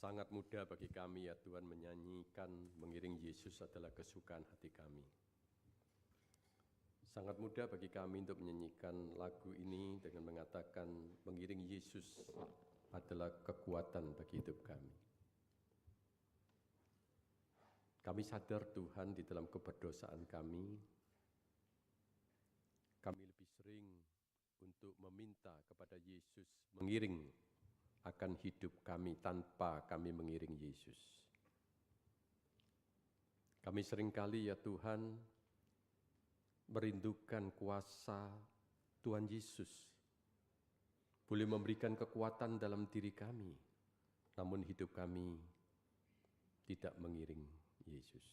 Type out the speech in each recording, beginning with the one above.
Sangat mudah bagi kami ya Tuhan menyanyikan, mengiring Yesus adalah kesukaan hati kami. Sangat mudah bagi kami untuk menyanyikan lagu ini dengan mengatakan mengiring Yesus adalah kekuatan bagi hidup kami. Kami sadar Tuhan di dalam keberdosaan kami lebih sering untuk meminta kepada Yesus mengiring akan hidup kami tanpa kami mengiring Yesus. Kami seringkali ya Tuhan merindukan kuasa Tuhan Yesus, boleh memberikan kekuatan dalam diri kami, namun hidup kami tidak mengiring Yesus.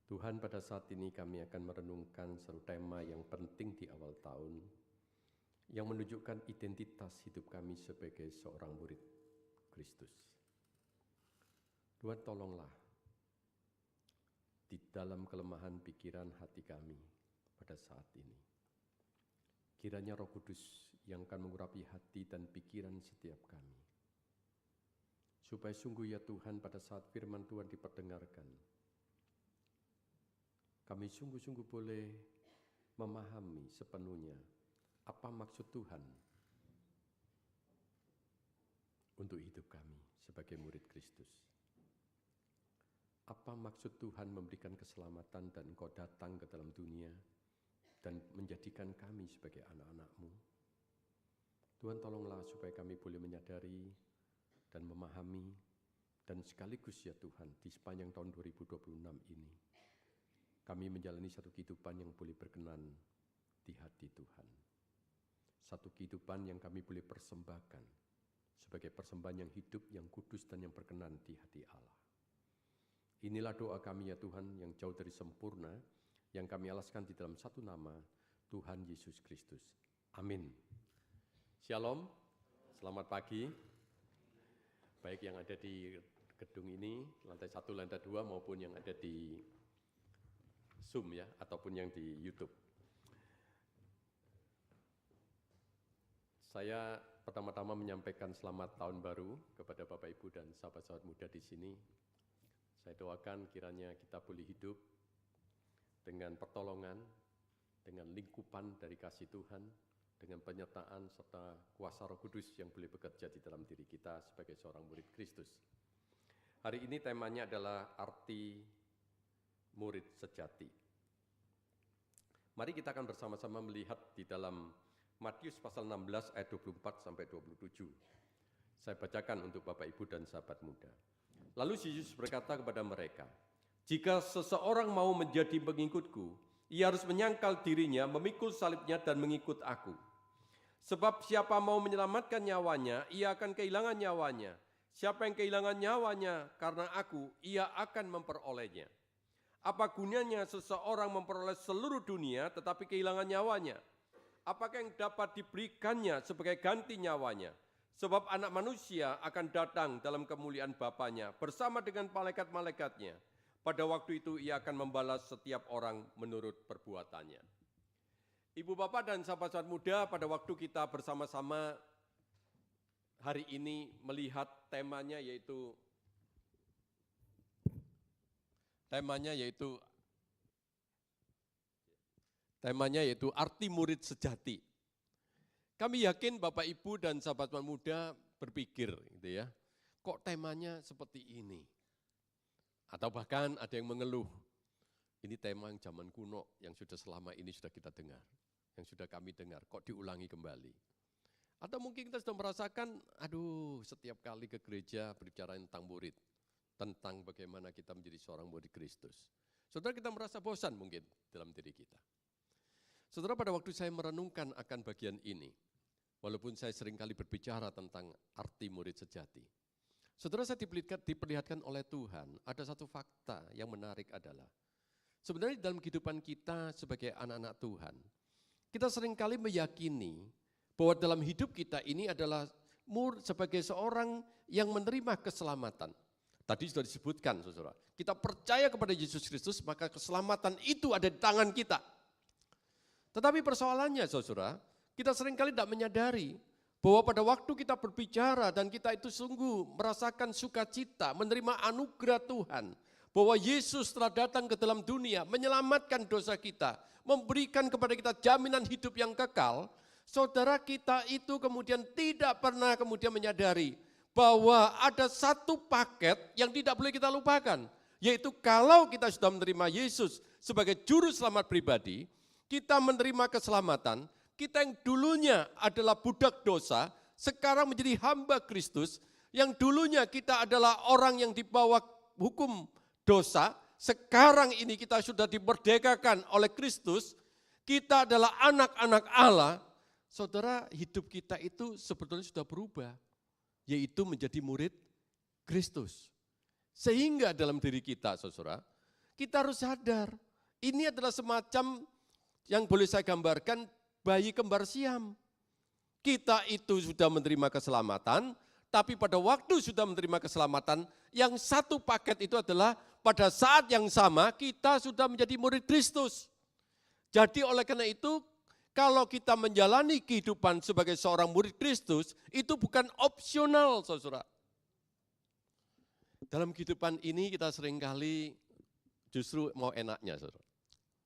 Tuhan, pada saat ini kami akan merenungkan satu tema yang penting di awal tahun, yang menunjukkan identitas hidup kami sebagai seorang murid Kristus. Tuhan, tolonglah di dalam kelemahan pikiran hati kami pada saat ini. Kiranya Roh Kudus yang akan mengurapi hati dan pikiran setiap kami, supaya sungguh ya Tuhan pada saat firman Tuhan diperdengarkan, kami sungguh-sungguh boleh memahami sepenuhnya apa maksud Tuhan untuk hidup kami sebagai murid Kristus. Apa maksud Tuhan memberikan keselamatan dan Engkau datang ke dalam dunia dan menjadikan kami sebagai anak-anak-Mu. Tuhan, tolonglah supaya kami boleh menyadari dan memahami, dan sekaligus ya Tuhan di sepanjang tahun 2026 ini kami menjalani satu kehidupan yang boleh berkenan di hati Tuhan. Satu kehidupan yang kami boleh persembahkan sebagai persembahan yang hidup, yang kudus dan yang berkenan di hati Allah. Inilah doa kami ya Tuhan yang jauh dari sempurna, yang kami alaskan di dalam satu nama, Tuhan Yesus Kristus. Amin. Shalom, selamat pagi. Baik yang ada di gedung ini, lantai 1, lantai 2 maupun yang ada di Zoom ya, ataupun yang di YouTube. Saya pertama-tama menyampaikan selamat tahun baru kepada Bapak Ibu dan sahabat-sahabat muda di sini. Saya doakan kiranya kita boleh hidup dengan pertolongan, dengan lingkupan dari kasih Tuhan, dengan penyertaan serta kuasa Roh Kudus yang boleh bekerja di dalam diri kita sebagai seorang murid Kristus. Hari ini temanya adalah arti murid sejati. Mari kita akan bersama-sama melihat di dalam Matius pasal 16 ayat 24 sampai 27. Saya bacakan untuk Bapak Ibu dan sahabat muda. Lalu Yesus berkata kepada mereka, "Jika seseorang mau menjadi pengikutku, ia harus menyangkal dirinya, memikul salibnya dan mengikut aku. Sebab siapa mau menyelamatkan nyawanya, ia akan kehilangan nyawanya. Siapa yang kehilangan nyawanya karena aku, ia akan memperolehnya. Apa gunanya seseorang memperoleh seluruh dunia tetapi kehilangan nyawanya? Apakah yang dapat diberikannya sebagai ganti nyawanya? Sebab anak manusia akan datang dalam kemuliaan Bapanya bersama dengan malaikat-malaikatnya. Pada waktu itu ia akan membalas setiap orang menurut perbuatannya." Ibu bapak dan sahabat-sahabat muda, pada waktu kita bersama-sama hari ini melihat temanya yaitu arti murid sejati. Kami yakin Bapak Ibu dan sahabat muda berpikir gitu ya, kok temanya seperti ini? Atau bahkan ada yang mengeluh, ini tema yang zaman kuno yang sudah selama ini sudah kita dengar, yang sudah kami dengar, kok diulangi kembali? Atau mungkin kita sudah merasakan, setiap kali ke gereja berbicara tentang murid, tentang bagaimana kita menjadi seorang murid Kristus. Saudara, kita merasa bosan mungkin dalam diri kita. Saudara, pada waktu saya merenungkan akan bagian ini, walaupun saya seringkali berbicara tentang arti murid sejati, saudara, saya diperlihatkan oleh Tuhan, ada satu fakta yang menarik adalah, sebenarnya dalam kehidupan kita sebagai anak-anak Tuhan, kita seringkali meyakini bahwa dalam hidup kita ini adalah sebagai seorang yang menerima keselamatan. Tadi sudah disebutkan, saudara, kita percaya kepada Yesus Kristus, maka keselamatan itu ada di tangan kita. Tetapi persoalannya, saudara, kita seringkali tidak menyadari Bahwa pada waktu kita berbicara dan kita itu sungguh merasakan sukacita, menerima anugerah Tuhan. Bahwa Yesus telah datang ke dalam dunia, menyelamatkan dosa kita, memberikan kepada kita jaminan hidup yang kekal. Saudara, kita itu kemudian tidak pernah kemudian menyadari bahwa ada satu paket yang tidak boleh kita lupakan. Yaitu kalau kita sudah menerima Yesus sebagai juru selamat pribadi, kita menerima keselamatan. Kita yang dulunya adalah budak dosa, sekarang menjadi hamba Kristus. Yang dulunya kita adalah orang yang di bawah hukum dosa, sekarang ini kita sudah dimerdekakan oleh Kristus. Kita adalah anak-anak Allah. Saudara, hidup kita itu sebetulnya sudah berubah, yaitu menjadi murid Kristus. Sehingga dalam diri kita, saudara, kita harus sadar, ini adalah semacam yang boleh saya gambarkan bayi kembar Siam. Kita itu sudah menerima keselamatan, tapi pada waktu sudah menerima keselamatan, yang satu paket itu adalah pada saat yang sama kita sudah menjadi murid Kristus. Jadi oleh karena itu, kalau kita menjalani kehidupan sebagai seorang murid Kristus, itu bukan opsional, saudara. Dalam kehidupan ini kita seringkali justru mau enaknya, saudara.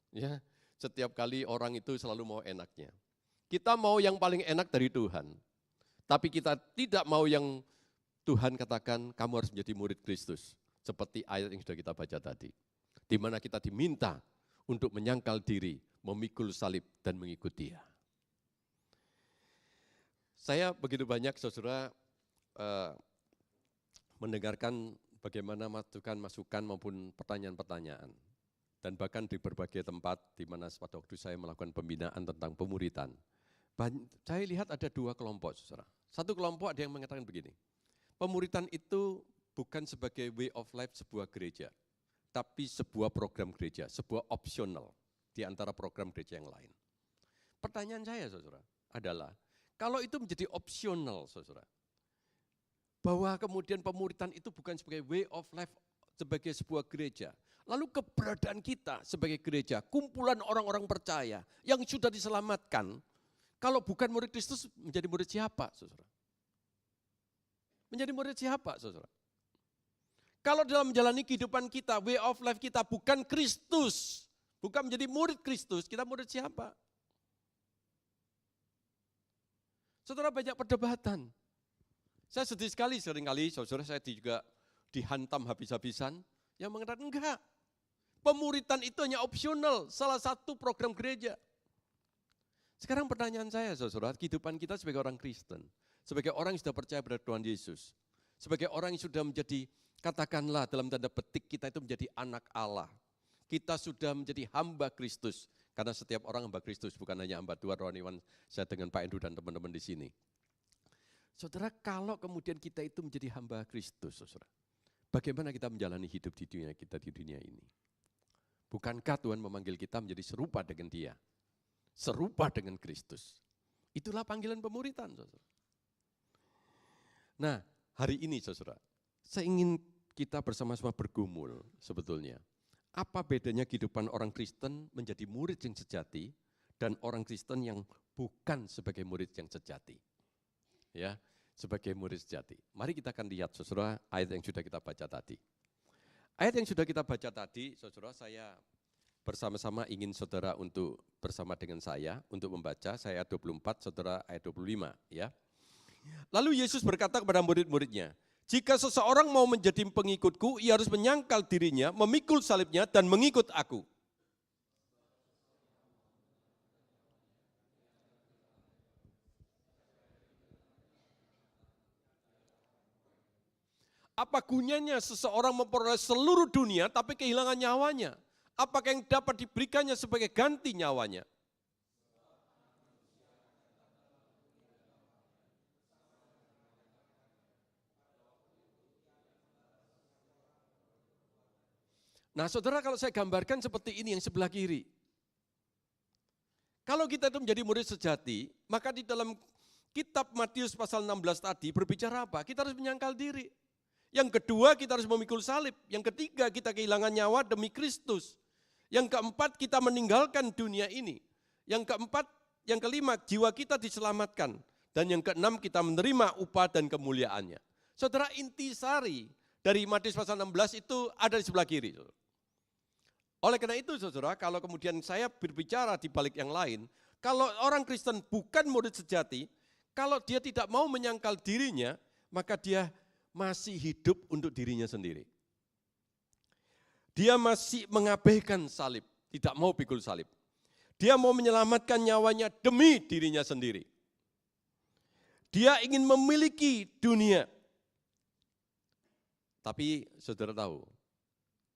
Ya, setiap kali orang itu selalu mau enaknya. Kita mau yang paling enak dari Tuhan. Tapi kita tidak mau yang Tuhan katakan kamu harus menjadi murid Kristus. Seperti ayat yang sudah kita baca tadi. Di mana kita diminta untuk menyangkal diri, memikul salib dan mengikut Dia. Saya begitu banyak, saudara, mendengarkan bagaimana masukan maupun pertanyaan-pertanyaan. Dan bahkan di berbagai tempat di mana pada waktu saya melakukan pembinaan tentang pemuritan. Saya lihat ada dua kelompok, saudara. Satu kelompok ada yang mengatakan begini, pemuritan itu bukan sebagai way of life sebuah gereja, tapi sebuah program gereja, sebuah opsional di antara program gereja yang lain. Pertanyaan saya, saudara, adalah kalau itu menjadi opsional, saudara, bahwa kemudian pemuritan itu bukan sebagai way of life sebagai sebuah gereja, lalu keberadaan kita sebagai gereja, kumpulan orang-orang percaya yang sudah diselamatkan, kalau bukan murid Kristus menjadi murid siapa, saudara? Menjadi murid siapa, saudara? Kalau dalam menjalani kehidupan kita, way of life kita bukan Kristus, bukan menjadi murid Kristus, kita murid siapa? Saudara, banyak perdebatan. Saya sedih sekali seringkali, saudara, saya juga dihantam habis-habisan, yang mengatakan enggak. Pemuritan itu hanya opsional, salah satu program gereja. Sekarang pertanyaan saya, saudara, kehidupan kita sebagai orang Kristen, sebagai orang yang sudah percaya pada Tuhan Yesus, sebagai orang yang sudah menjadi, katakanlah dalam tanda petik kita itu menjadi anak Allah. Kita sudah menjadi hamba Kristus, karena setiap orang hamba Kristus, bukan hanya hamba Tuhan rohaniwan saya dengan Pak Endu dan teman-teman di sini. Saudara, kalau kemudian kita itu menjadi hamba Kristus, saudara, bagaimana kita menjalani hidup di dunia kita di dunia ini? Bukankah Tuhan memanggil kita menjadi serupa dengan Dia? Serupa dengan Kristus. Itulah panggilan pemuritan, saudara. Nah, hari ini, saudara, saya ingin kita bersama-sama bergumul sebetulnya. Apa bedanya kehidupan orang Kristen menjadi murid yang sejati dan orang Kristen yang bukan sebagai murid yang sejati? Ya, sebagai murid sejati. Mari kita akan lihat, saudara, ayat yang sudah kita baca tadi. Ayat yang sudah kita baca tadi, saudara, saya bersama-sama ingin saudara untuk bersama dengan saya untuk membaca. Saya ayat 24, saudara ayat 25. Ya. Lalu Yesus berkata kepada murid-muridnya, jika seseorang mau menjadi pengikutku, ia harus menyangkal dirinya, memikul salibnya, dan mengikut aku. Apa gunanya seseorang memperoleh seluruh dunia tapi kehilangan nyawanya? Apakah yang dapat diberikannya sebagai ganti nyawanya? Nah, saudara, kalau saya gambarkan seperti ini yang sebelah kiri. Kalau kita itu menjadi murid sejati, maka di dalam kitab Matius pasal 16 tadi berbicara apa? Kita harus menyangkal diri. Yang kedua, kita harus memikul salib. Yang ketiga, kita kehilangan nyawa demi Kristus. Yang keempat, kita meninggalkan dunia ini. Yang keempat, yang kelima, jiwa kita diselamatkan. Dan yang keenam, kita menerima upah dan kemuliaannya. Saudara, intisari dari Matius pasal 16 itu ada di sebelah kiri. Oleh karena itu, saudara, kalau kemudian saya berbicara di balik yang lain, kalau orang Kristen bukan murid sejati, kalau dia tidak mau menyangkal dirinya, maka dia masih hidup untuk dirinya sendiri. Dia masih mengabaikan salib, tidak mau pikul salib. Dia mau menyelamatkan nyawanya demi dirinya sendiri. Dia ingin memiliki dunia. Tapi saudara tahu,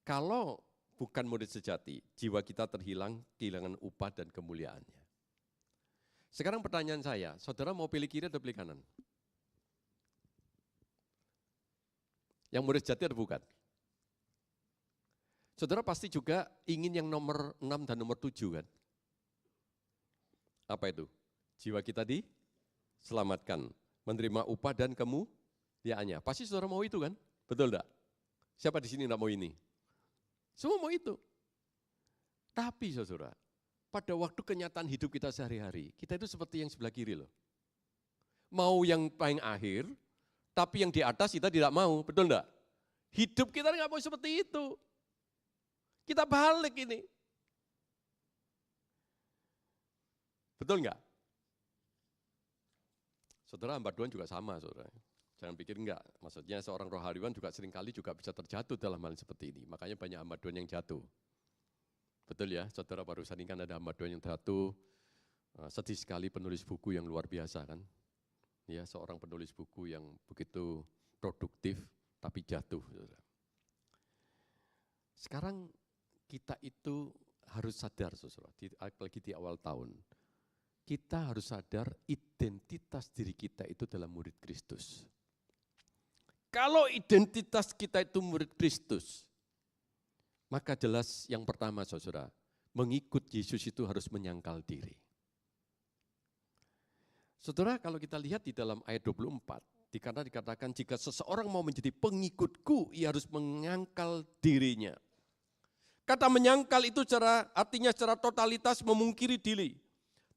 kalau bukan murid sejati, jiwa kita terhilang, kehilangan upah dan kemuliaannya. Sekarang pertanyaan saya, saudara mau pilih kiri atau pilih kanan? Yang murid sejati atau bukan? Saudara pasti juga ingin yang nomor 6 dan nomor 7 kan? Apa itu? Jiwa kita diselamatkan, menerima upah dan kemuliaannya. Pasti saudara mau itu kan? Betul enggak? Siapa di sini enggak mau ini? Semua mau itu. Tapi saudara, pada waktu kenyataan hidup kita sehari-hari, kita itu seperti yang sebelah kiri loh. Mau yang paling akhir, tapi yang di atas kita tidak mau, betul enggak? Hidup kita enggak mau seperti itu. Kita balik ini. Betul enggak? Saudara, hamba Tuhan juga sama, saudara. Jangan pikir enggak, maksudnya seorang rohaniwan juga seringkali juga bisa terjatuh dalam hal seperti ini. Makanya banyak hamba Tuhan yang jatuh. Betul ya, saudara, barusan ini kan ada hamba Tuhan yang jatuh, sedih sekali, penulis buku yang luar biasa kan. Ya, seorang penulis buku yang begitu produktif tapi jatuh. Saudara. Sekarang kita itu harus sadar, saudara, apalagi di awal tahun. Kita harus sadar identitas diri kita itu adalah murid Kristus. Kalau identitas kita itu murid Kristus, maka jelas yang pertama, saudara, mengikut Yesus itu harus menyangkal diri. Saudara, kalau kita lihat di dalam ayat 24, dikatakan jika seseorang mau menjadi pengikutku, ia harus menyangkal dirinya. Kata menyangkal itu artinya secara totalitas memungkiri diri.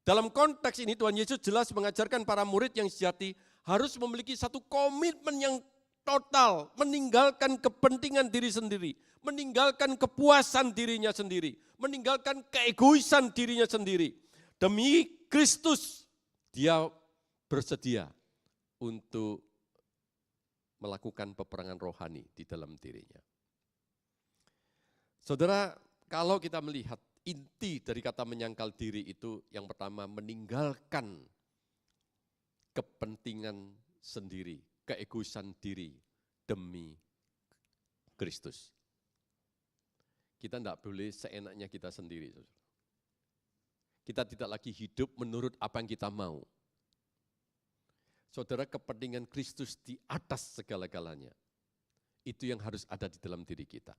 Dalam konteks ini Tuhan Yesus jelas mengajarkan para murid yang sejati harus memiliki satu komitmen yang total, meninggalkan kepentingan diri sendiri, meninggalkan kepuasan dirinya sendiri, meninggalkan keegoisan dirinya sendiri. Demi Kristus, dia bersedia untuk melakukan peperangan rohani di dalam dirinya. Saudara, kalau kita melihat inti dari kata menyangkal diri itu yang pertama meninggalkan kepentingan sendiri, keegoisan diri demi Kristus. Kita tidak boleh seenaknya kita sendiri. Kita tidak lagi hidup menurut apa yang kita mau. Saudara, kepentingan Kristus di atas segala-galanya. Itu yang harus ada di dalam diri kita.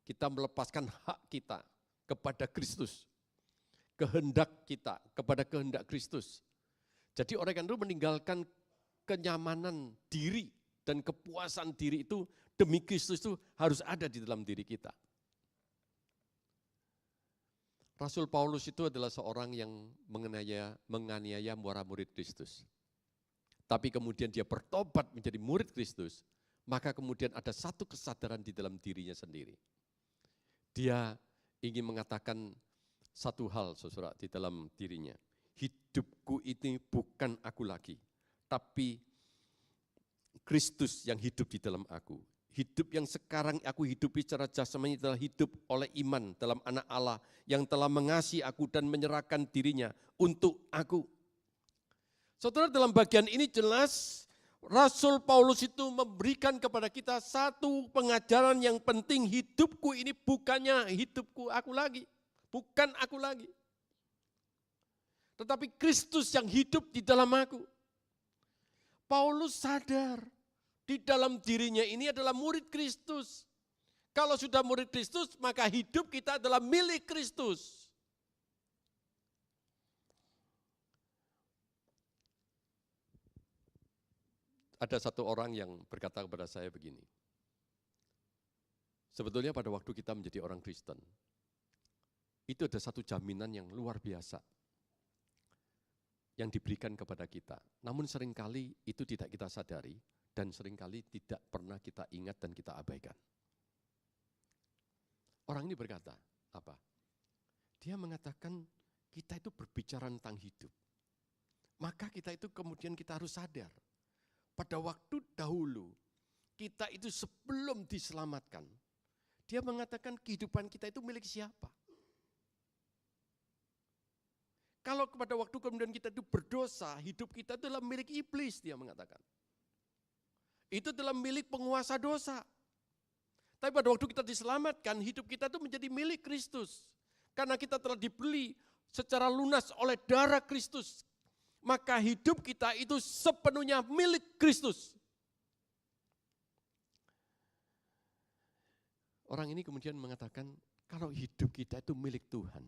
Kita melepaskan hak kita kepada Kristus. Kehendak kita kepada kehendak Kristus. Jadi orang itu meninggalkan kenyamanan diri dan kepuasan diri itu demi Kristus itu harus ada di dalam diri kita. Rasul Paulus itu adalah seorang yang menganiaya para murid Kristus. Tapi kemudian dia bertobat menjadi murid Kristus, maka kemudian ada satu kesadaran di dalam dirinya sendiri. Dia ingin mengatakan satu hal, saudara, di dalam dirinya. Hidupku ini bukan aku lagi, tapi Kristus yang hidup di dalam aku. Hidup yang sekarang aku hidupi secara jasmani adalah hidup oleh iman dalam anak Allah yang telah mengasihi aku dan menyerahkan dirinya untuk aku. Saudara, dalam bagian ini jelas Rasul Paulus itu memberikan kepada kita satu pengajaran yang penting, hidupku ini bukannya hidupku aku lagi, bukan aku lagi. Tetapi Kristus yang hidup di dalam aku. Paulus sadar di dalam dirinya ini adalah murid Kristus. Kalau sudah murid Kristus, maka hidup kita adalah milik Kristus. Ada satu orang yang berkata kepada saya begini, sebetulnya pada waktu kita menjadi orang Kristen, itu ada satu jaminan yang luar biasa. yang diberikan kepada kita. Namun seringkali itu tidak kita sadari dan seringkali tidak pernah kita ingat dan kita abaikan. Orang ini berkata, apa? Dia mengatakan kita itu berbicara tentang hidup. Maka kita itu kemudian kita harus sadar. Pada waktu dahulu, kita itu sebelum diselamatkan, dia mengatakan kehidupan kita itu milik siapa? Kalau pada waktu kemudian kita itu berdosa, hidup kita itu adalah milik iblis, dia mengatakan. Itu adalah milik penguasa dosa. Tapi pada waktu kita diselamatkan, hidup kita itu menjadi milik Kristus. Karena kita telah dibeli secara lunas oleh darah Kristus. Maka hidup kita itu sepenuhnya milik Kristus. Orang ini kemudian mengatakan, kalau hidup kita itu milik Tuhan,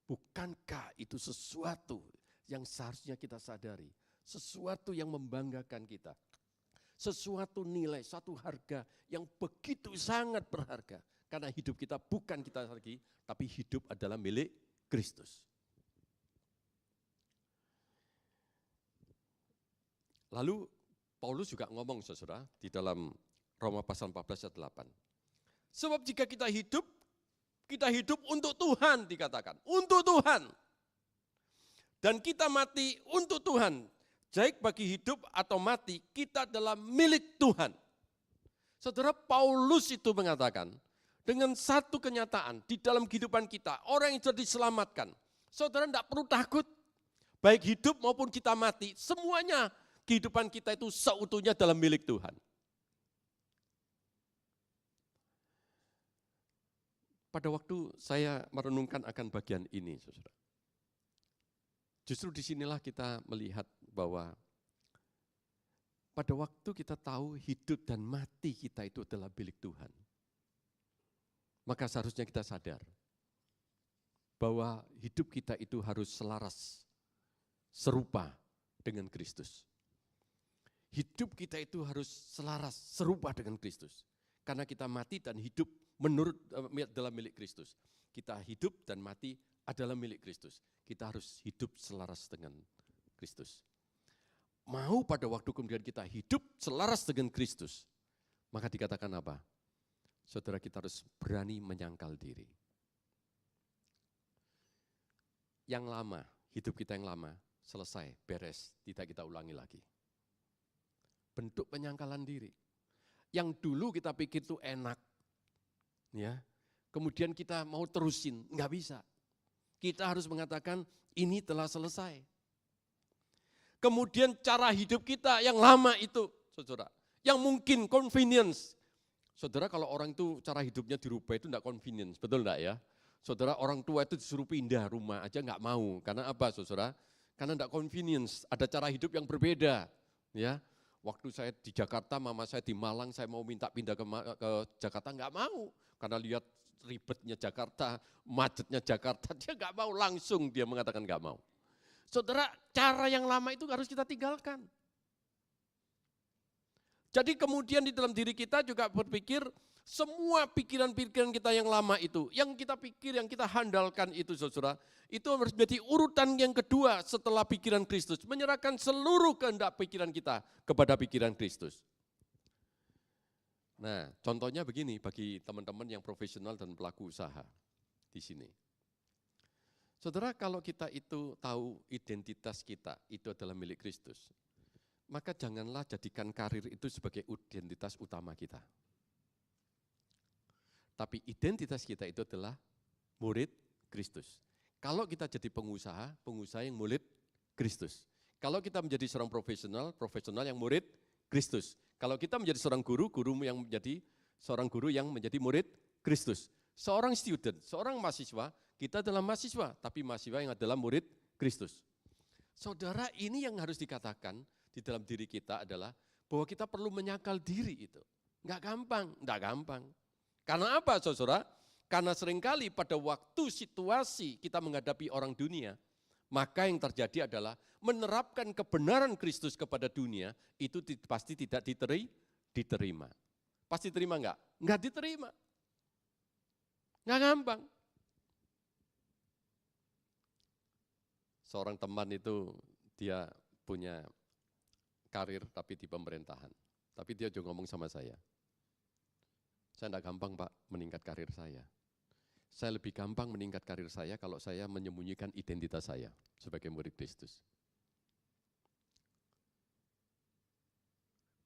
bukankah itu sesuatu yang seharusnya kita sadari? Sesuatu yang membanggakan kita. Sesuatu nilai, satu harga yang begitu sangat berharga. Karena hidup kita bukan kita lagi, tapi hidup adalah milik Kristus. Lalu Paulus juga ngomong, saudara, di dalam Roma pasal 14 ayat 8. Sebab jika kita hidup untuk Tuhan, dikatakan. Untuk Tuhan. Dan kita mati untuk Tuhan. Baik bagi hidup atau mati, kita adalah milik Tuhan. Saudara, Paulus itu mengatakan, dengan satu kenyataan di dalam kehidupan kita, orang yang sudah diselamatkan, saudara tidak perlu takut. Baik hidup maupun kita mati, semuanya kehidupan kita itu seutuhnya dalam milik Tuhan. Pada waktu saya merenungkan akan bagian ini, saudara, justru disinilah kita melihat bahwa pada waktu kita tahu hidup dan mati kita itu adalah milik Tuhan, maka seharusnya kita sadar bahwa hidup kita itu harus selaras, serupa dengan Kristus. Hidup kita itu harus selaras, serupa dengan Kristus. Karena kita mati dan hidup menurut adalah milik Kristus. Kita hidup dan mati adalah milik Kristus. Kita harus hidup selaras dengan Kristus. Mau pada waktu kemudian kita hidup selaras dengan Kristus, maka dikatakan apa? Saudara, kita harus berani menyangkal diri. Yang lama, hidup kita yang lama, selesai, beres, tidak kita ulangi lagi. Bentuk penyangkalan diri. Yang dulu kita pikir itu enak, ya. Kemudian kita mau terusin, nggak bisa. Kita harus mengatakan ini telah selesai. Kemudian cara hidup kita yang lama itu, saudara, yang mungkin convenience. Saudara, kalau orang itu cara hidupnya dirubah itu enggak convenience, betul enggak ya? Saudara, orang tua itu disuruh pindah rumah aja enggak mau. Karena apa, saudara? Karena enggak convenience, ada cara hidup yang berbeda, ya. Waktu saya di Jakarta, mama saya di Malang, saya mau minta pindah ke Jakarta, enggak mau. Karena lihat ribetnya Jakarta, macetnya Jakarta, dia enggak mau, langsung dia mengatakan enggak mau. Saudara, cara yang lama itu harus kita tinggalkan. Jadi kemudian di dalam diri kita juga berpikir, semua pikiran-pikiran kita yang lama itu, yang kita pikir, yang kita handalkan itu, saudara, itu harus menjadi urutan yang kedua setelah pikiran Kristus. Menyerahkan seluruh kehendak pikiran kita kepada pikiran Kristus. Nah, contohnya begini bagi teman-teman yang profesional dan pelaku usaha di sini. Saudara, kalau kita itu tahu identitas kita itu adalah milik Kristus, maka janganlah jadikan karir itu sebagai identitas utama kita. Tapi identitas kita itu adalah murid Kristus. Kalau kita jadi pengusaha, pengusaha yang murid Kristus. Kalau kita menjadi seorang profesional, profesional yang murid Kristus. Kalau kita menjadi seorang guru, guru yang menjadi seorang guru yang menjadi murid Kristus. Seorang student, seorang mahasiswa, kita adalah mahasiswa, tapi mahasiswa yang adalah murid Kristus. Saudara, ini yang harus dikatakan di dalam diri kita adalah bahwa kita perlu menyangkal diri itu. Enggak gampang. Karena apa, saudara? Karena seringkali pada waktu situasi kita menghadapi orang dunia, maka yang terjadi adalah menerapkan kebenaran Kristus kepada dunia, itu pasti tidak diterima. Pasti terima enggak? Enggak diterima. Enggak gampang. Seorang teman itu dia punya karir tapi di pemerintahan. Tapi dia juga ngomong sama saya enggak gampang Pak meningkat karir saya. Saya lebih gampang meningkat karir saya kalau saya menyembunyikan identitas saya sebagai murid Kristus.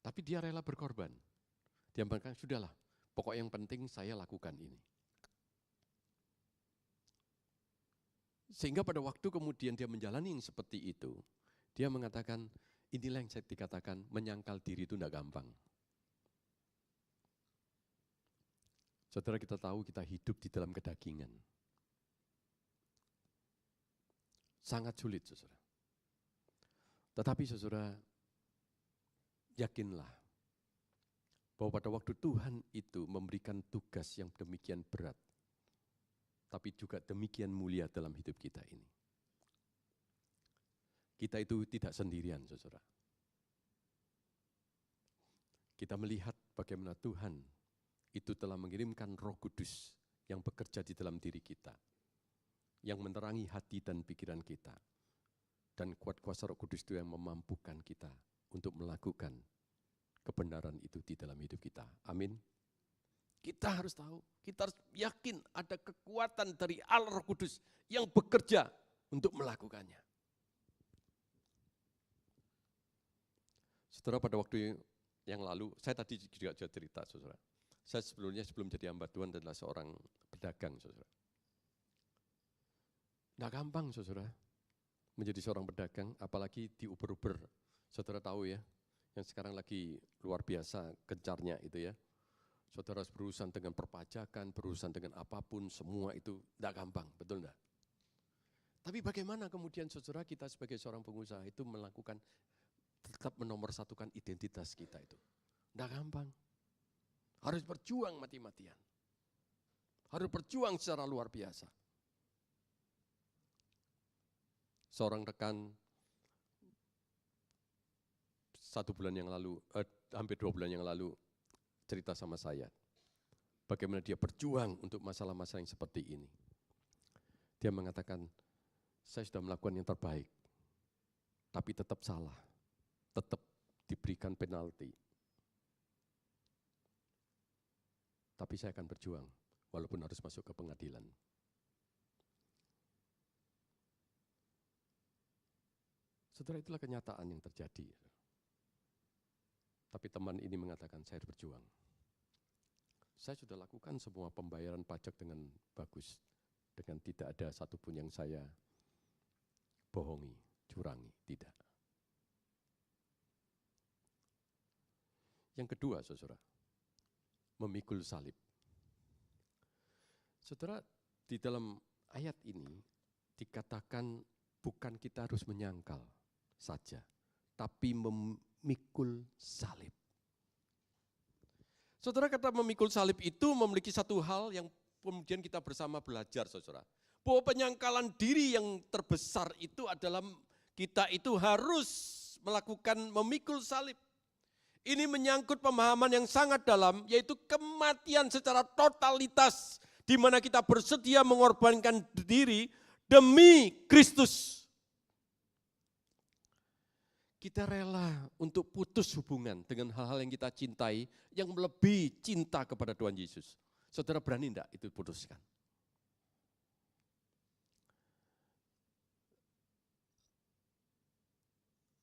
Tapi dia rela berkorban. Dia bilang, sudahlah, pokok yang penting saya lakukan ini. Sehingga pada waktu kemudian dia menjalani yang seperti itu, dia mengatakan, inilah yang saya dikatakan menyangkal diri itu tidak gampang. Saudara, kita tahu kita hidup di dalam kedagingan. Sangat sulit, saudara. Tetapi saudara, yakinlah bahwa pada waktu Tuhan itu memberikan tugas yang demikian berat, tapi juga demikian mulia dalam hidup kita ini. Kita itu tidak sendirian, saudara. Kita melihat bagaimana Tuhan itu telah mengirimkan Roh Kudus yang bekerja di dalam diri kita, yang menerangi hati dan pikiran kita, dan kuat kuasa Roh Kudus itu yang memampukan kita untuk melakukan kebenaran itu di dalam hidup kita. Amin. Kita harus tahu, kita harus yakin ada kekuatan dari Allah Roh Kudus yang bekerja untuk melakukannya. Saudara, pada waktu yang lalu, saya tadi juga cerita, saudara. Saya sebelum jadi hamba Tuhan adalah seorang pedagang, saudara. Nggak gampang, saudara, menjadi seorang pedagang, apalagi diuber-uber. Saudara tahu ya, yang sekarang lagi luar biasa gencarnya itu ya. Saudara harus berurusan dengan perpajakan, berurusan dengan apapun, semua itu nggak gampang, betul enggak? Tapi bagaimana kemudian saudara kita sebagai seorang pengusaha itu melakukan, tetap menomorsatukan identitas kita itu. Nggak gampang. Harus berjuang mati-matian. Harus berjuang secara luar biasa. Seorang rekan hampir 2 bulan yang lalu cerita sama saya. Bagaimana dia berjuang untuk masalah-masalah yang seperti ini. Dia mengatakan, saya sudah melakukan yang terbaik, tapi tetap salah, tetap diberikan penalti. Tapi saya akan berjuang, walaupun harus masuk ke pengadilan. Saudara, itulah kenyataan yang terjadi. Tapi teman ini mengatakan, saya harus berjuang. Saya sudah lakukan semua pembayaran pajak dengan bagus, dengan tidak ada satupun yang saya bohongi, curangi, tidak. Yang kedua, saudara, memikul salib. Saudara, di dalam ayat ini dikatakan bukan kita harus menyangkal saja, tapi memikul salib. Saudara, kata memikul salib itu memiliki satu hal yang kemudian kita bersama belajar, saudara. Bahwa penyangkalan diri yang terbesar itu adalah kita itu harus melakukan memikul salib. Ini menyangkut pemahaman yang sangat dalam, yaitu kematian secara totalitas, di mana kita bersedia mengorbankan diri demi Kristus. Kita rela untuk putus hubungan dengan hal-hal yang kita cintai, yang melebihi cinta kepada Tuhan Yesus. Saudara berani enggak itu putuskan?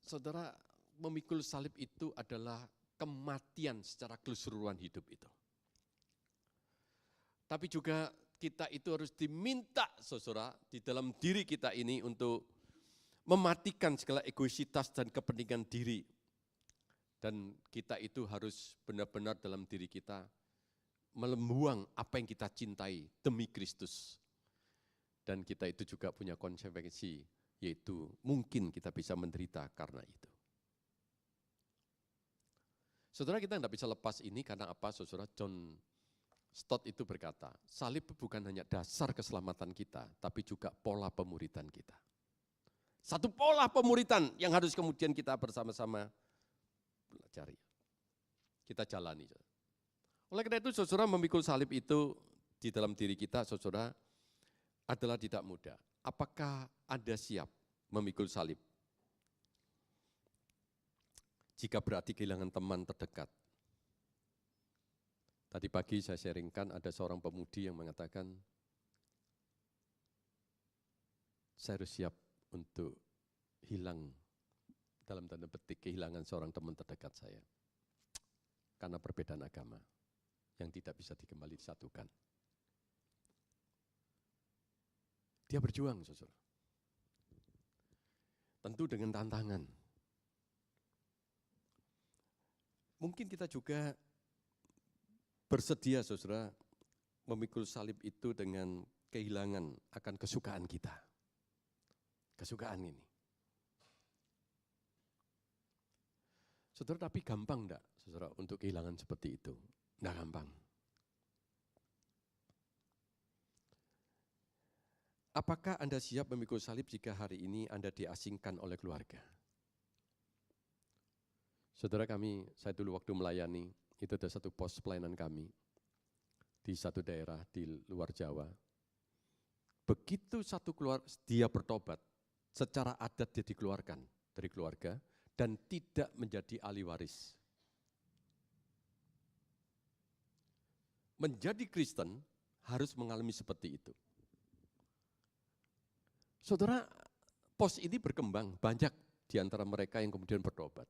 Saudara, memikul salib itu adalah kematian secara keseluruhan hidup itu. Tapi juga kita itu harus diminta, saudara, di dalam diri kita ini untuk mematikan segala egoisitas dan kepentingan diri. Dan kita itu harus benar-benar dalam diri kita membuang apa yang kita cintai demi Kristus. Dan kita itu juga punya konsekuensi, yaitu mungkin kita bisa menderita karena itu. Saudara, kita tidak bisa lepas ini karena apa, saudara? John Stott itu berkata, salib bukan hanya dasar keselamatan kita, tapi juga pola pemuridan kita. Satu pola pemuridan yang harus kemudian kita bersama-sama pelajari. Kita jalani. Oleh karena itu, saudara, memikul salib itu di dalam diri kita, saudara, adalah tidak mudah. Apakah Anda siap memikul salib? Jika berarti kehilangan teman terdekat. Tadi pagi saya sharingkan ada seorang pemudi yang mengatakan, saya harus siap untuk hilang, dalam tanda petik kehilangan seorang teman terdekat saya. Karena perbedaan agama yang tidak bisa kembali disatukan. Dia berjuang, saudara. Tentu dengan tantangan. Mungkin kita juga bersedia, saudara, memikul salib itu dengan kehilangan akan kesukaan kita. Kesukaan ini. Saudara, tapi gampang enggak, saudara, untuk kehilangan seperti itu? Enggak gampang. Apakah Anda siap memikul salib jika hari ini Anda diasingkan oleh keluarga? Saudara saya dulu waktu melayani, itu ada satu pos pelayanan kami di satu daerah di luar Jawa. Begitu satu keluar, dia bertobat, secara adat dia dikeluarkan dari keluarga dan tidak menjadi ahli waris. Menjadi Kristen harus mengalami seperti itu. Saudara, pos ini berkembang, banyak di antara mereka yang kemudian bertobat.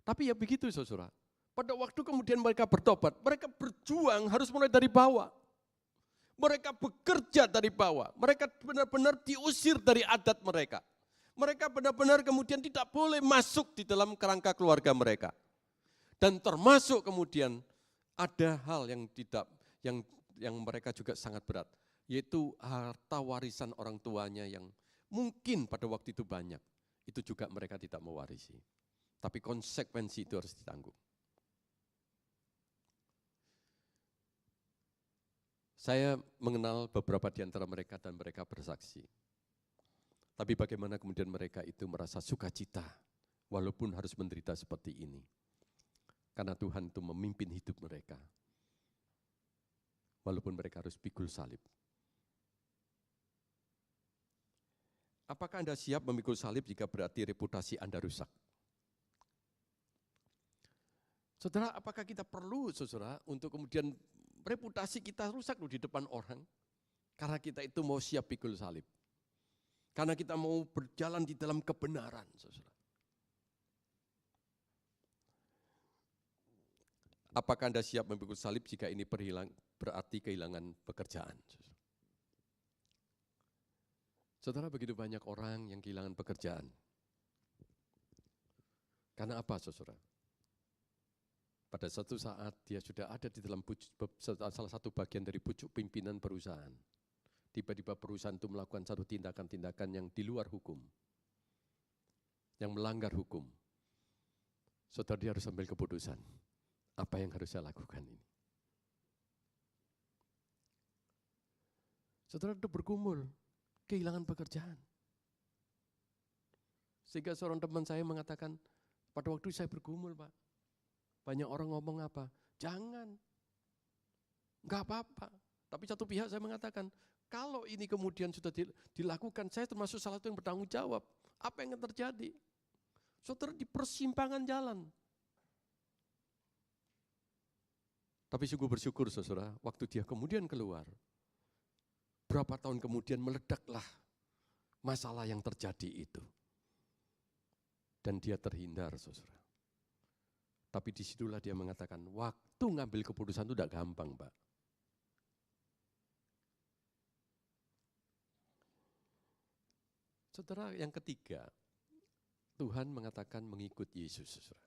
Tapi ya begitu, saudara. Pada waktu kemudian mereka bertobat, mereka berjuang harus mulai dari bawah. Mereka bekerja dari bawah, mereka benar-benar diusir dari adat mereka. Mereka benar-benar kemudian tidak boleh masuk di dalam kerangka keluarga mereka. Dan termasuk kemudian ada hal yang mereka juga sangat berat, yaitu harta warisan orang tuanya yang mungkin pada waktu itu banyak. Itu juga mereka tidak mewarisi. Tapi konsekuensi itu harus ditanggung. Saya mengenal beberapa di antara mereka dan mereka bersaksi. Tapi bagaimana kemudian mereka itu merasa sukacita walaupun harus menderita seperti ini. Karena Tuhan itu memimpin hidup mereka. Walaupun mereka harus pikul salib. Apakah Anda siap memikul salib jika berarti reputasi Anda rusak? Saudara, apakah kita perlu, saudara, untuk kemudian reputasi kita rusak di depan orang? Karena kita itu mau siap pikul salib. Karena kita mau berjalan di dalam kebenaran, saudara. Apakah Anda siap memikul salib jika ini berarti kehilangan pekerjaan? Saudara, begitu banyak orang yang kehilangan pekerjaan. Karena apa, saudara? Pada suatu saat dia sudah ada di dalam salah satu bagian dari pucuk pimpinan perusahaan. Tiba-tiba perusahaan itu melakukan satu tindakan-tindakan yang di luar hukum. Yang melanggar hukum. Saudara, dia harus ambil keputusan. Apa yang harus saya lakukan ini? Saudara itu bergumul, kehilangan pekerjaan. Sehingga seorang teman saya mengatakan, pada waktu saya bergumul, Pak, banyak orang ngomong apa? Jangan, enggak apa-apa. Tapi satu pihak saya mengatakan, kalau ini kemudian sudah dilakukan, saya termasuk salah satu yang bertanggung jawab. Apa yang akan terjadi? Saudara, di persimpangan jalan. Tapi sungguh bersyukur, saudara, waktu dia kemudian keluar, berapa tahun kemudian meledaklah masalah yang terjadi itu. Dan dia terhindar, saudara. Tapi disitulah dia mengatakan, waktu ngambil keputusan itu tidak gampang, Pak. Saudara, yang ketiga, Tuhan mengatakan mengikut Yesus, saudara.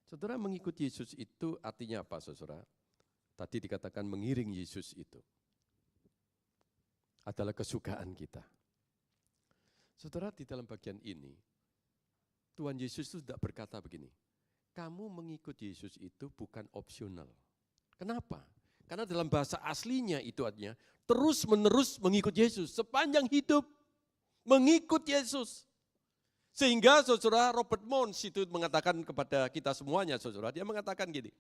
Saudara, mengikut Yesus itu artinya apa, saudara? Tadi dikatakan mengiring Yesus itu adalah kesukaan kita. Saudara, di dalam bagian ini, Tuhan Yesus itu tidak berkata begini, kamu mengikut Yesus itu bukan opsional. Kenapa? Karena dalam bahasa aslinya itu artinya terus-menerus mengikut Yesus sepanjang hidup. Mengikut Yesus. Sehingga saudara Robert Mons itu mengatakan kepada kita semuanya, saudara, dia mengatakan gini,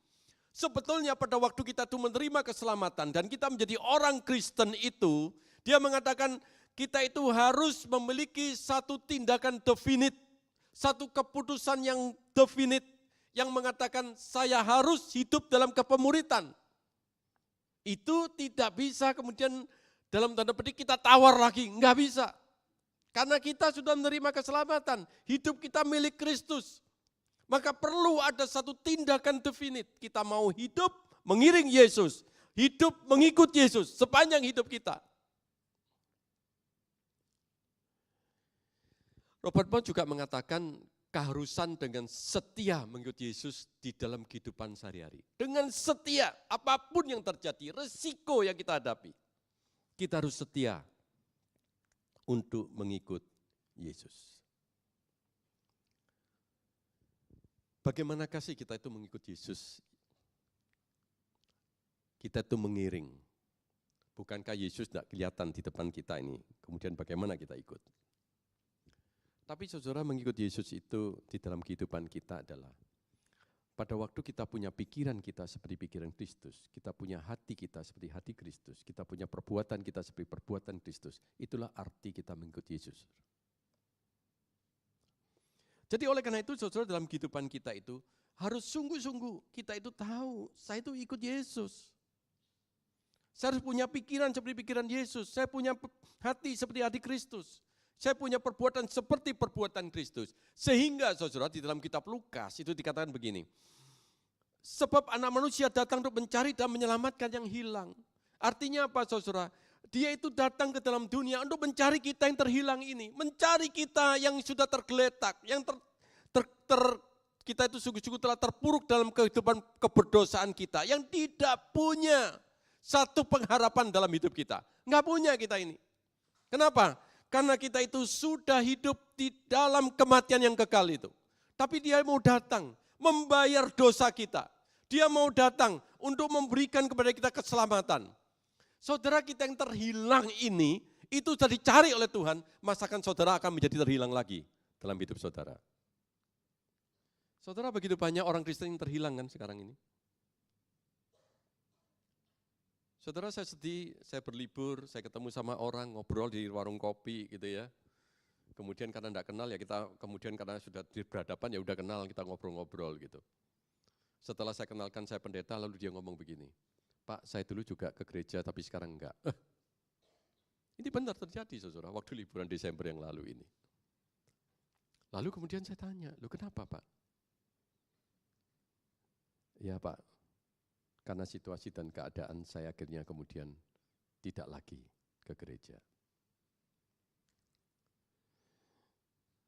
sebetulnya pada waktu kita tuh menerima keselamatan dan kita menjadi orang Kristen itu, dia mengatakan kita itu harus memiliki satu tindakan definit, satu keputusan yang definit, yang mengatakan saya harus hidup dalam kepemuritan. Itu tidak bisa kemudian dalam tanda petik kita tawar lagi, enggak bisa. Karena kita sudah menerima keselamatan, hidup kita milik Kristus. Maka perlu ada satu tindakan definit, kita mau hidup mengiring Yesus, hidup mengikut Yesus sepanjang hidup kita. Robert Paul juga mengatakan keharusan dengan setia mengikut Yesus di dalam kehidupan sehari-hari. Dengan setia, apapun yang terjadi, resiko yang kita hadapi, kita harus setia untuk mengikut Yesus. Bagaimana kasih kita itu mengikut Yesus? Kita itu mengiring. Bukankah Yesus tidak kelihatan di depan kita ini? Kemudian bagaimana kita ikut? Tapi saudara, mengikut Yesus itu di dalam kehidupan kita adalah pada waktu kita punya pikiran kita seperti pikiran Kristus, kita punya hati kita seperti hati Kristus, kita punya perbuatan kita seperti perbuatan Kristus, itulah arti kita mengikut Yesus. Jadi oleh karena itu saudara, dalam kehidupan kita itu harus sungguh-sungguh kita itu tahu, saya itu ikut Yesus. Saya harus punya pikiran seperti pikiran Yesus, saya punya hati seperti hati Kristus. Saya punya perbuatan seperti perbuatan Kristus. Sehingga saudara di dalam kitab Lukas itu dikatakan begini. Sebab anak manusia datang untuk mencari dan menyelamatkan yang hilang. Artinya apa saudara? Dia itu datang ke dalam dunia untuk mencari kita yang terhilang ini. Mencari kita yang sudah tergeletak. Yang kita itu sungguh-sungguh telah terpuruk dalam kehidupan keberdosaan kita. Yang tidak punya satu pengharapan dalam hidup kita. Enggak punya kita ini. Kenapa? Karena kita itu sudah hidup di dalam kematian yang kekal itu. Tapi dia mau datang membayar dosa kita. Dia mau datang untuk memberikan kepada kita keselamatan. Saudara kita yang terhilang ini, itu sudah dicari oleh Tuhan, masakan saudara akan menjadi terhilang lagi dalam hidup saudara. Saudara, begitu banyak orang Kristen yang terhilang kan sekarang ini. Saudara, saya sedih, saya berlibur, saya ketemu sama orang, ngobrol di warung kopi gitu ya. Kemudian karena enggak kenal ya kita, kemudian karena sudah berhadapan ya udah kenal, kita ngobrol-ngobrol gitu. Setelah saya kenalkan saya pendeta, lalu dia ngomong begini, Pak saya dulu juga ke gereja tapi sekarang enggak. Ini benar terjadi saudara, waktu liburan Desember yang lalu ini. Lalu kemudian saya tanya, lu kenapa Pak? Ya Pak, karena situasi dan keadaan saya akhirnya kemudian tidak lagi ke gereja.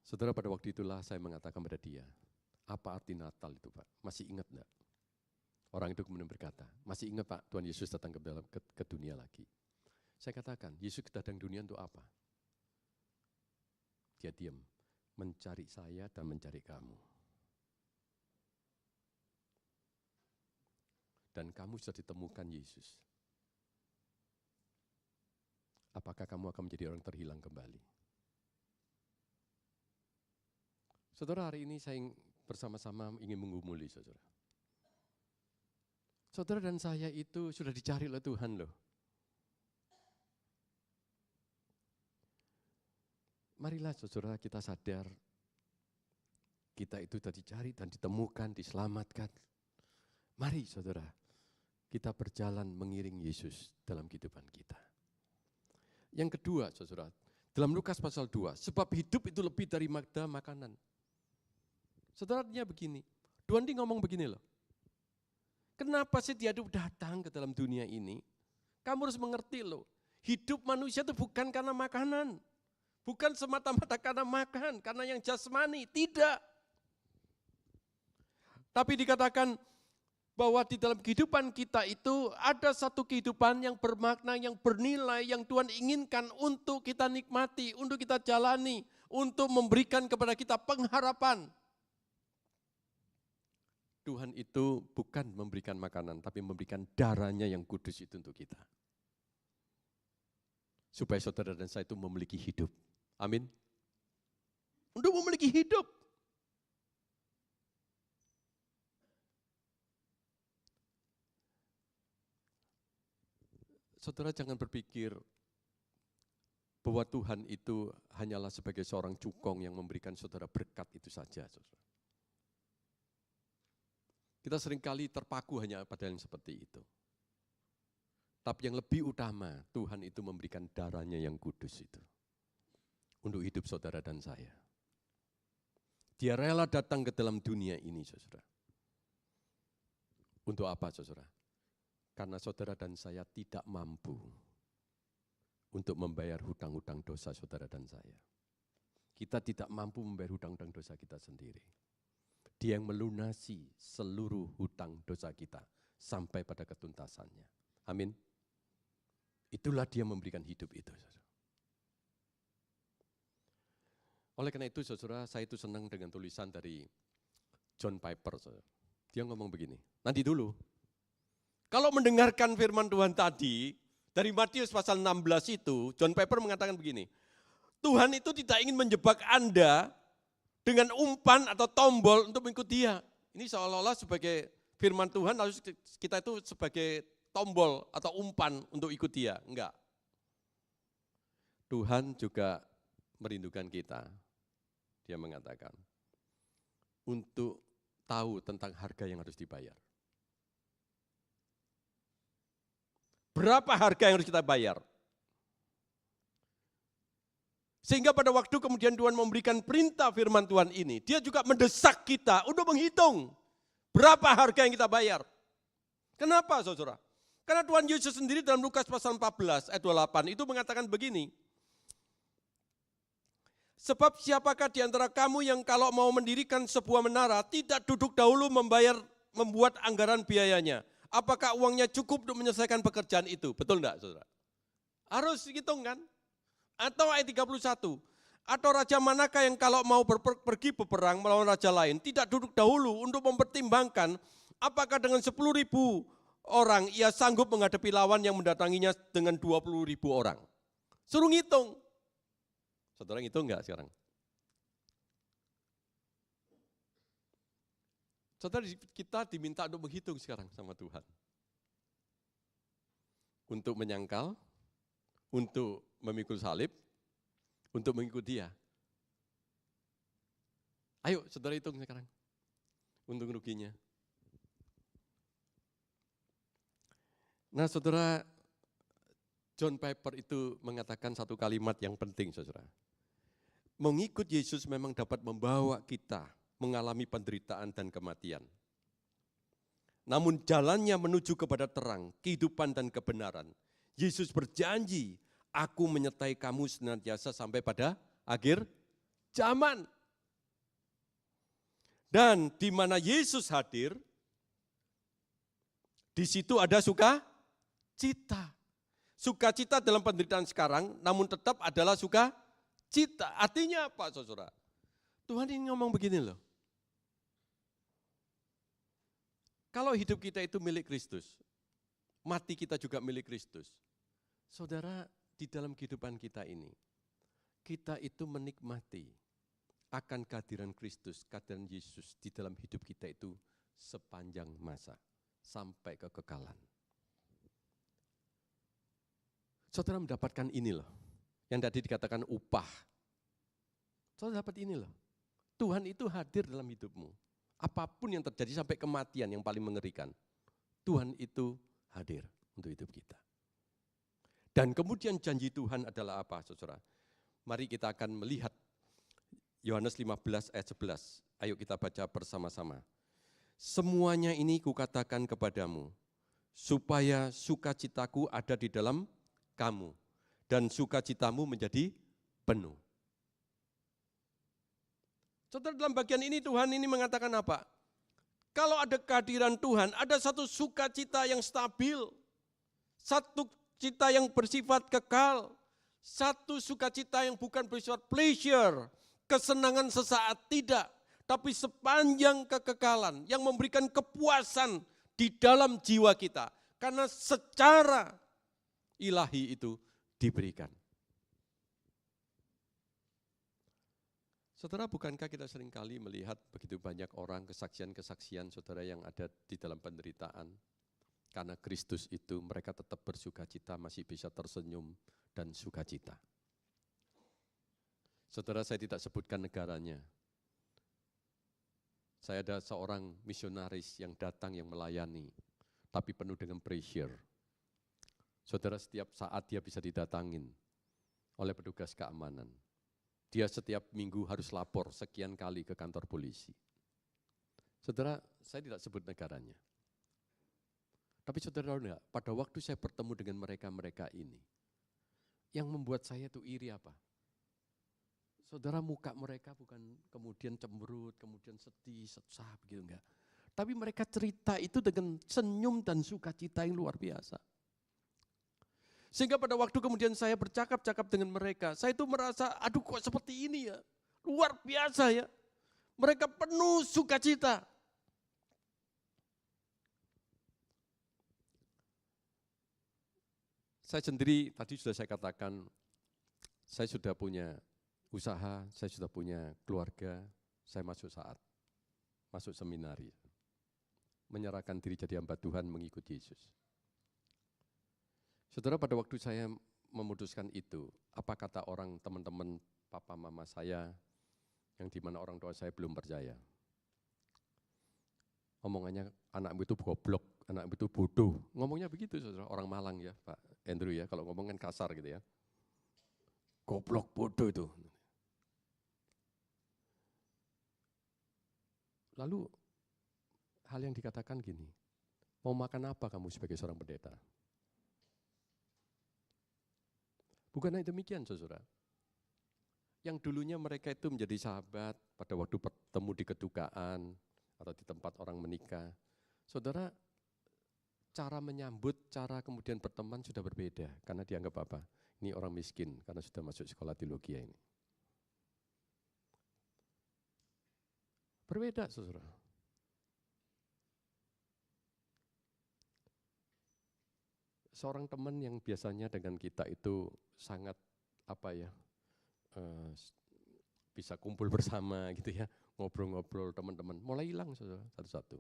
Saudara, pada waktu itulah saya mengatakan pada dia, apa arti Natal itu Pak? Masih ingat enggak? Orang itu kemudian berkata, masih ingat Pak, Tuhan Yesus datang ke dunia lagi. Saya katakan, Yesus datang ke dunia untuk apa? Dia diam, mencari saya dan mencari kamu. Dan kamu sudah ditemukan Yesus. Apakah kamu akan menjadi orang terhilang kembali? Saudara, hari ini saya bersama-sama ingin menggumuli saudara. Saudara dan saya itu sudah dicari oleh Tuhan loh. Marilah saudara kita sadar, kita itu sudah dicari dan ditemukan, diselamatkan. Mari saudara, kita berjalan mengiring Yesus dalam kehidupan kita. Yang kedua saudara, dalam Lukas pasal 2, sebab hidup itu lebih dari makanan. Saudara artinya begini, Tuhan ini ngomong begini loh, kenapa sih dia datang ke dalam dunia ini? Kamu harus mengerti loh, hidup manusia itu bukan karena makanan. Bukan semata-mata karena makan, karena yang jasmani, tidak. Tapi dikatakan bahwa di dalam kehidupan kita itu ada satu kehidupan yang bermakna, yang bernilai, yang Tuhan inginkan untuk kita nikmati, untuk kita jalani, untuk memberikan kepada kita pengharapan. Tuhan itu bukan memberikan makanan, tapi memberikan darahnya yang kudus itu untuk kita. Supaya saudara dan saya itu memiliki hidup. Amin. Untuk memiliki hidup. Saudara jangan berpikir bahwa Tuhan itu hanyalah sebagai seorang cukong yang memberikan saudara berkat itu saja. Saudara. Kita seringkali terpaku hanya pada yang seperti itu. Tapi yang lebih utama, Tuhan itu memberikan darahnya yang kudus itu. Untuk hidup saudara dan saya. Dia rela datang ke dalam dunia ini, saudara. Untuk apa, saudara? Karena saudara dan saya tidak mampu untuk membayar hutang-hutang dosa saudara dan saya. Kita tidak mampu membayar hutang-hutang dosa kita sendiri. Dia yang melunasi seluruh hutang dosa kita sampai pada ketuntasannya. Amin. Itulah dia memberikan hidup itu, saudara. Oleh karena itu, saudara, saya itu senang dengan tulisan dari John Piper. Saudara. Dia ngomong begini, nanti dulu. Kalau mendengarkan firman Tuhan tadi, dari Matius pasal 16 itu, John Piper mengatakan begini, Tuhan itu tidak ingin menjebak Anda dengan umpan atau tombol untuk mengikut dia. Ini seolah-olah sebagai firman Tuhan, lalu kita itu sebagai tombol atau umpan untuk ikut dia. Enggak. Tuhan juga merindukan kita. Dia mengatakan, untuk tahu tentang harga yang harus dibayar. Berapa harga yang harus kita bayar? Sehingga pada waktu kemudian Tuhan memberikan perintah firman Tuhan ini, dia juga mendesak kita untuk menghitung berapa harga yang kita bayar. Kenapa, saudara? Karena Tuhan Yesus sendiri dalam Lukas pasal 14 ayat 28 itu mengatakan begini, sebab siapakah di antara kamu yang kalau mau mendirikan sebuah menara tidak duduk dahulu membuat anggaran biayanya? Apakah uangnya cukup untuk menyelesaikan pekerjaan itu? Betul enggak, saudara? Harus hitung kan? Atau ayat 31, atau raja manakah yang kalau mau pergi berperang melawan raja lain tidak duduk dahulu untuk mempertimbangkan apakah dengan 10.000 orang ia sanggup menghadapi lawan yang mendatanginya dengan 20.000 orang? Suruh ngitung. Saudara ngitung enggak sekarang? Saudara, kita diminta untuk menghitung sekarang sama Tuhan. Untuk menyangkal, untuk memikul salib, untuk mengikuti dia. Ayo saudara hitung sekarang, untung ruginya. Nah saudara, John Piper itu mengatakan satu kalimat yang penting, saudara. Mengikut Yesus memang dapat membawa kita mengalami penderitaan dan kematian. Namun jalannya menuju kepada terang, kehidupan dan kebenaran. Yesus berjanji, aku menyertai kamu senantiasa sampai pada akhir zaman. Dan di mana Yesus hadir, di situ ada sukacita. Sukacita dalam penderitaan sekarang, namun tetap adalah sukacita. Artinya apa, saudara? Tuhan ini ngomong begini loh. Kalau hidup kita itu milik Kristus, mati kita juga milik Kristus. Saudara, di dalam kehidupan kita ini, kita itu menikmati akan kehadiran Kristus, kehadiran Yesus di dalam hidup kita itu sepanjang masa, sampai kekekalan. Saudara mendapatkan ini loh, yang tadi dikatakan upah. Saudara dapat ini loh, Tuhan itu hadir dalam hidupmu. Apapun yang terjadi sampai kematian yang paling mengerikan, Tuhan itu hadir untuk hidup kita. Dan kemudian janji Tuhan adalah apa, saudara? Mari kita akan melihat Yohanes 15 ayat 11. Ayo kita baca bersama-sama. Semuanya ini kukatakan kepadamu, supaya sukacitaku ada di dalam kamu, dan sukacitamu menjadi penuh. Saudara, dalam bagian ini Tuhan ini mengatakan apa? Kalau ada kehadiran Tuhan, ada satu sukacita yang stabil, satu cita yang bersifat kekal, satu sukacita yang bukan bersifat pleasure, kesenangan sesaat, tidak, tapi sepanjang kekekalan yang memberikan kepuasan di dalam jiwa kita, karena secara ilahi itu diberikan. Saudara, bukankah kita seringkali melihat begitu banyak orang kesaksian-kesaksian saudara yang ada di dalam penderitaan? Karena Kristus itu mereka tetap bersukacita, masih bisa tersenyum dan sukacita. Saudara, saya tidak sebutkan negaranya. Saya ada seorang misionaris yang datang yang melayani, tapi penuh dengan pressure. Saudara, setiap saat dia bisa didatangin oleh petugas keamanan. Dia setiap minggu harus lapor sekian kali ke kantor polisi. Saudara, saya tidak sebut negaranya. Tapi saudara tahu enggak, pada waktu saya bertemu dengan mereka-mereka ini, yang membuat saya itu iri apa? Saudara, muka mereka bukan kemudian cemberut, kemudian sedih, susah begitu enggak. Tapi mereka cerita itu dengan senyum dan sukacita yang luar biasa. Sehingga pada waktu kemudian saya bercakap-cakap dengan mereka, saya itu merasa, aduh kok seperti ini ya, luar biasa ya. Mereka penuh sukacita. Saya sendiri tadi sudah saya katakan, saya sudah punya usaha, saya sudah punya keluarga, saya masuk seminari, menyerahkan diri jadi hamba Tuhan mengikuti Yesus. Saudara, pada waktu saya memutuskan itu, apa kata orang teman-teman papa mama saya, yang dimana orang tua saya belum percaya. Omongannya, anakmu itu goblok, anakmu itu bodoh. Ngomongnya begitu, saudara, orang Malang ya, Pak Andrew ya, kalau ngomong kan kasar gitu ya. Goblok, bodoh itu. Lalu hal yang dikatakan gini, mau makan apa kamu sebagai seorang pendeta? Bukannya demikian, saudara. Yang dulunya mereka itu menjadi sahabat pada waktu bertemu di kedukaan atau di tempat orang menikah. Saudara, cara menyambut, cara kemudian berteman sudah berbeda. Karena dianggap apa? Ini orang miskin karena sudah masuk sekolah teologi ini. Berbeda, saudara. Seorang teman yang biasanya dengan kita itu sangat bisa kumpul bersama gitu ya, ngobrol-ngobrol teman-teman, mulai hilang saudara satu-satu.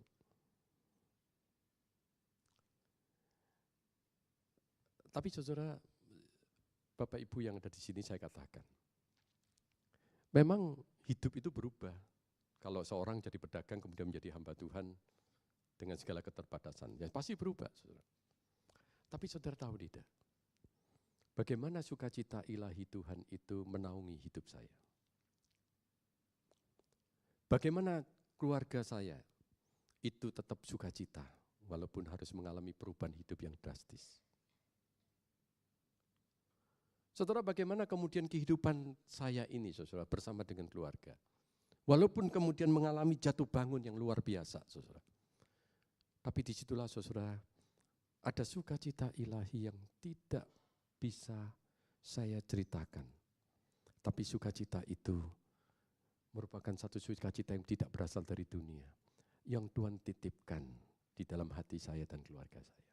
Tapi saudara, Bapak Ibu yang ada di sini saya katakan, memang hidup itu berubah. Kalau seorang jadi pedagang kemudian menjadi hamba Tuhan dengan segala keterbatasan, ya pasti berubah saudara. Tapi saudara tahu tidak, bagaimana sukacita ilahi Tuhan itu menaungi hidup saya. Bagaimana keluarga saya itu tetap sukacita, walaupun harus mengalami perubahan hidup yang drastis. Saudara, bagaimana kemudian kehidupan saya ini, saudara, bersama dengan keluarga. Walaupun kemudian mengalami jatuh bangun yang luar biasa, saudara. Tapi disitulah, saudara, ada sukacita ilahi yang tidak bisa saya ceritakan. Tapi sukacita itu merupakan satu sukacita yang tidak berasal dari dunia. Yang Tuhan titipkan di dalam hati saya dan keluarga saya.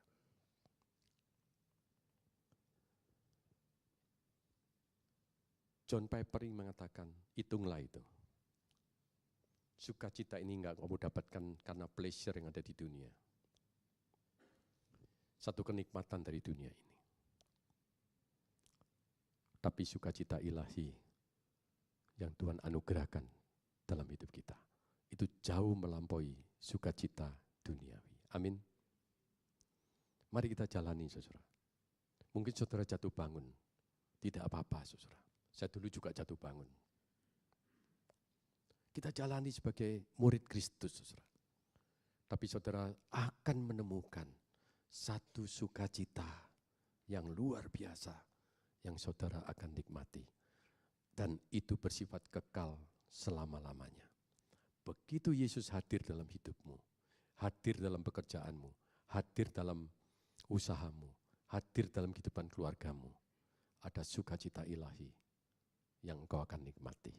John Piper mengatakan, hitunglah itu. Sukacita ini enggak kamu dapatkan karena pleasure yang ada di dunia. Satu kenikmatan dari dunia ini. Tapi sukacita ilahi yang Tuhan anugerahkan dalam hidup kita, itu jauh melampaui sukacita duniawi. Amin. Mari kita jalani, saudara. Mungkin saudara jatuh bangun, tidak apa-apa, saudara. Saya dulu juga jatuh bangun. Kita jalani sebagai murid Kristus, saudara. Tapi saudara akan menemukan satu sukacita yang luar biasa yang saudara akan nikmati. Dan itu bersifat kekal selama-lamanya. Begitu Yesus hadir dalam hidupmu, hadir dalam pekerjaanmu, hadir dalam usahamu, hadir dalam kehidupan keluargamu, ada sukacita ilahi yang engkau akan nikmati.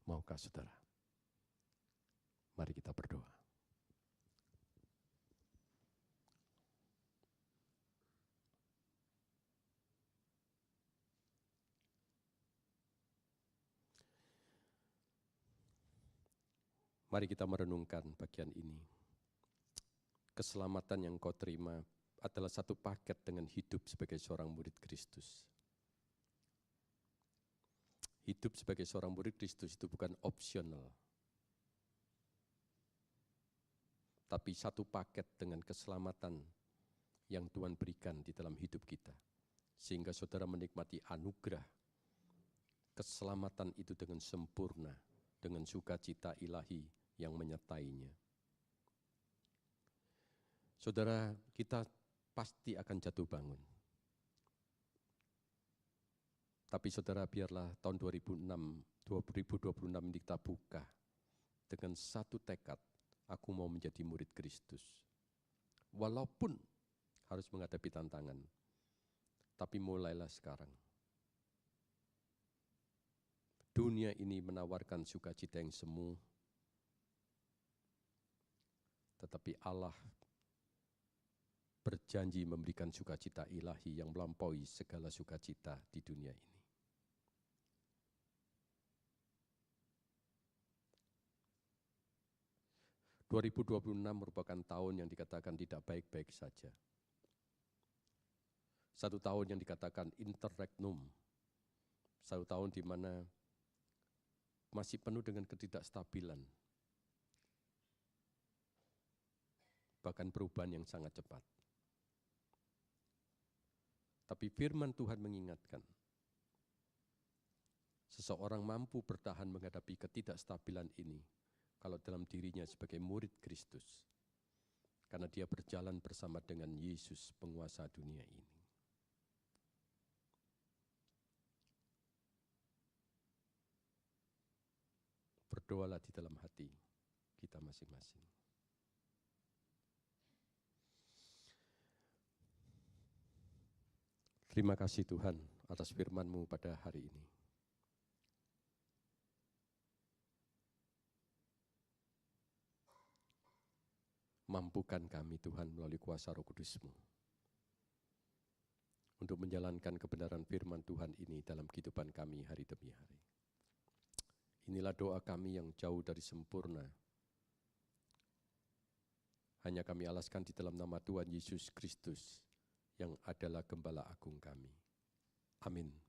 Maukah saudara? Mari kita berdoa. Mari kita merenungkan bagian ini. Keselamatan yang kau terima adalah satu paket dengan hidup sebagai seorang murid Kristus. Hidup sebagai seorang murid Kristus itu bukan opsional, tapi satu paket dengan keselamatan yang Tuhan berikan di dalam hidup kita. Sehingga saudara menikmati anugerah keselamatan itu dengan sempurna, dengan sukacita ilahi yang menyertainya. Saudara, kita pasti akan jatuh bangun. Tapi saudara, biarlah tahun 2026 ini kita buka dengan satu tekad, aku mau menjadi murid Kristus. Walaupun harus menghadapi tantangan, tapi mulailah sekarang. Dunia ini menawarkan sukacita yang semu, tetapi Allah berjanji memberikan sukacita ilahi yang melampaui segala sukacita di dunia ini. ...2026 merupakan tahun yang dikatakan tidak baik-baik saja. Satu tahun yang dikatakan interregnum. Satu tahun di mana masih penuh dengan ketidakstabilan. Bahkan perubahan yang sangat cepat. Tapi firman Tuhan mengingatkan, seseorang mampu bertahan menghadapi ketidakstabilan ini kalau dalam dirinya sebagai murid Kristus, karena dia berjalan bersama dengan Yesus penguasa dunia ini. Berdoalah di dalam hati kita masing-masing. Terima kasih Tuhan atas firman-Mu pada hari ini. Mampukan kami Tuhan melalui kuasa Roh Kudus-Mu untuk menjalankan kebenaran firman Tuhan ini dalam kehidupan kami hari demi hari. Inilah doa kami yang jauh dari sempurna. Hanya kami alaskan di dalam nama Tuhan Yesus Kristus yang adalah Gembala Agung kami. Amin.